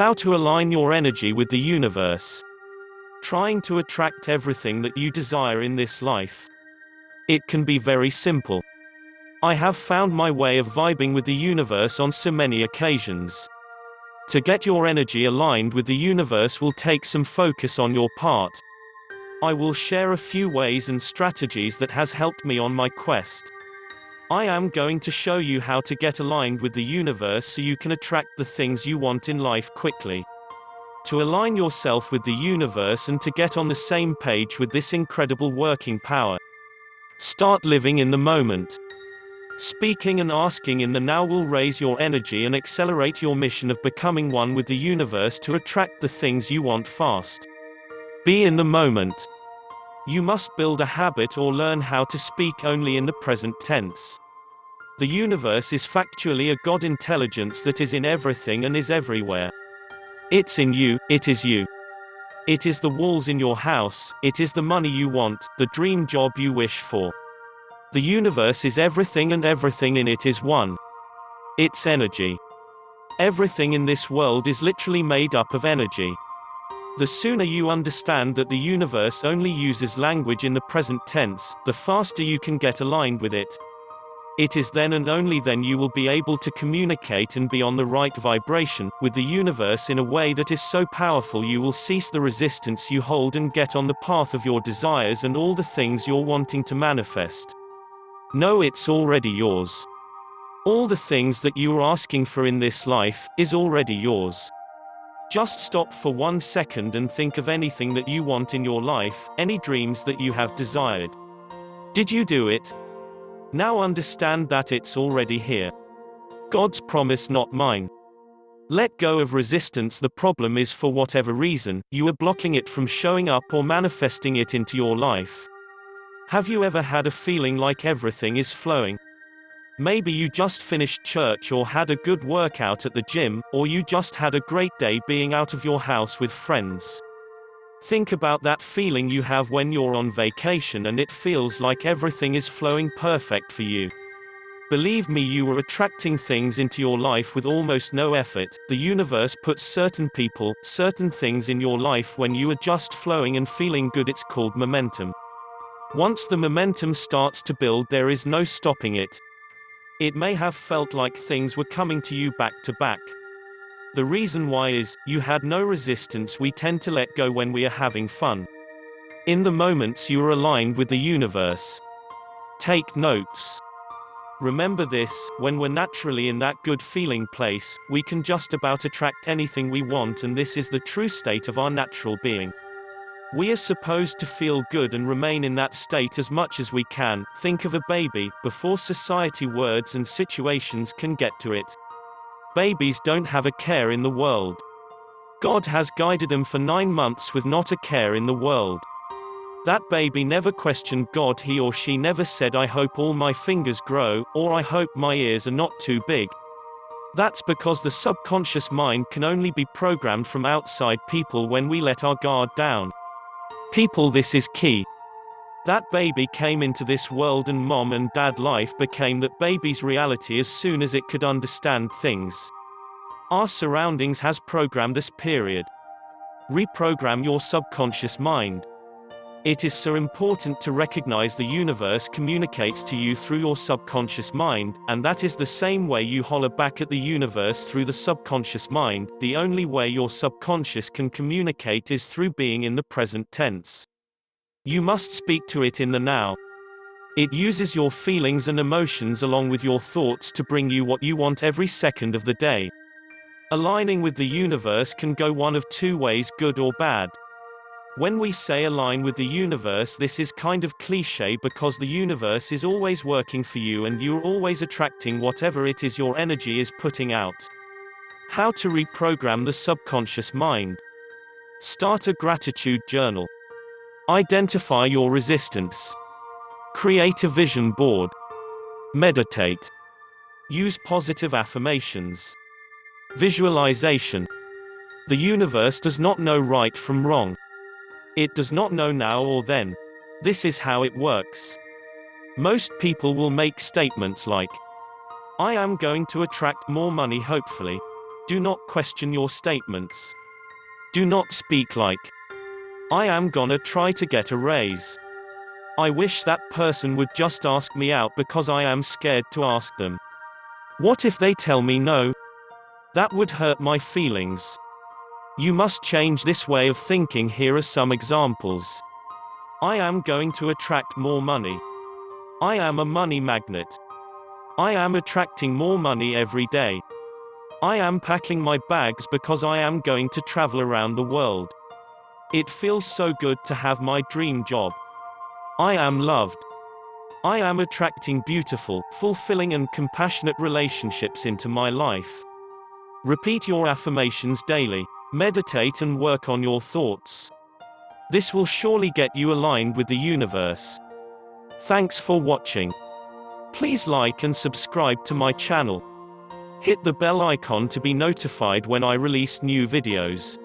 How to align your energy with the universe. Trying to attract everything that you desire in this life. It can be very simple. I have found my way of vibing with the universe on so many occasions. To get your energy aligned with the universe will take some focus on your part. I will share a few ways and strategies that has helped me on my quest. I am going to show you how to get aligned with the universe so you can attract the things you want in life quickly. To align yourself with the universe and to get on the same page with this incredible working power. Start living in the moment. Speaking and asking in the now will raise your energy and accelerate your mission of becoming one with the universe to attract the things you want fast. Be in the moment. You must build a habit or learn how to speak only in the present tense. The universe is factually a God intelligence that is in everything and is everywhere. It's in you, it is you. It is the walls in your house, it is the money you want, the dream job you wish for. The universe is everything and everything in it is one. It's energy. Everything in this world is literally made up of energy. The sooner you understand that the universe only uses language in the present tense, the faster you can get aligned with it. It is then and only then you will be able to communicate and be on the right vibration with the universe in a way that is so powerful you will cease the resistance you hold and get on the path of your desires and all the things you're wanting to manifest. Know it's already yours. All the things that you are asking for in this life is already yours. Just stop for 1 second and think of anything that you want in your life, any dreams that you have desired. Did you do it? Now understand that it's already here. God's promise, not mine. Let go of resistance. The problem is, for whatever reason, you are blocking it from showing up or manifesting it into your life. Have you ever had a feeling like everything is flowing? Maybe you just finished church or had a good workout at the gym, or you just had a great day being out of your house with friends. Think about that feeling you have when you're on vacation and it feels like everything is flowing perfect for you. Believe me, you are attracting things into your life with almost no effort. The universe puts certain people, certain things in your life when you are just flowing and feeling good. It's called momentum. Once the momentum starts to build, there is no stopping it. It may have felt like things were coming to you back to back. The reason why is, you had no resistance. We tend to let go when we are having fun. In the moments you are aligned with the universe. Take notes. Remember this, when we're naturally in that good feeling place, we can just about attract anything we want, and this is the true state of our natural being. We are supposed to feel good and remain in that state as much as we can. Think of a baby, before society, words and situations can get to it. Babies don't have a care in the world. God has guided them for 9 months with not a care in the world. That baby never questioned God. He or she never said, I hope all my fingers grow, or I hope my ears are not too big. That's because the subconscious mind can only be programmed from outside people when we let our guard down. People, this is key. That baby came into this world and mom and dad life became that baby's reality as soon as it could understand things. Our surroundings has programmed us, period. Reprogram your subconscious mind. It is so important to recognize the universe communicates to you through your subconscious mind, and that is the same way you holler back at the universe through the subconscious mind. The only way your subconscious can communicate is through being in the present tense. You must speak to it in the now. It uses your feelings and emotions along with your thoughts to bring you what you want every second of the day. Aligning with the universe can go one of 2 ways, good or bad. When we say align with the universe, this is kind of cliche because the universe is always working for you and you're always attracting whatever it is your energy is putting out. How to reprogram the subconscious mind. Start a gratitude journal. Identify your resistance. Create a vision board. Meditate. Use positive affirmations. Visualization. The universe does not know right from wrong. It does not know now or then. This is how it works. Most people will make statements like, I am going to attract more money hopefully. Do not question your statements. Do not speak like, I am gonna try to get a raise. I wish that person would just ask me out because I am scared to ask them. What if they tell me no? That would hurt my feelings. You must change this way of thinking. Here are some examples. I am going to attract more money. I am a money magnet. I am attracting more money every day. I am packing my bags because I am going to travel around the world. It feels so good to have my dream job. I am loved. I am attracting beautiful, fulfilling and compassionate relationships into my life. Repeat your affirmations daily. Meditate and work on your thoughts. This will surely get you aligned with the universe. Thanks for watching. Please like and subscribe to my channel. Hit the bell icon to be notified when I release new videos.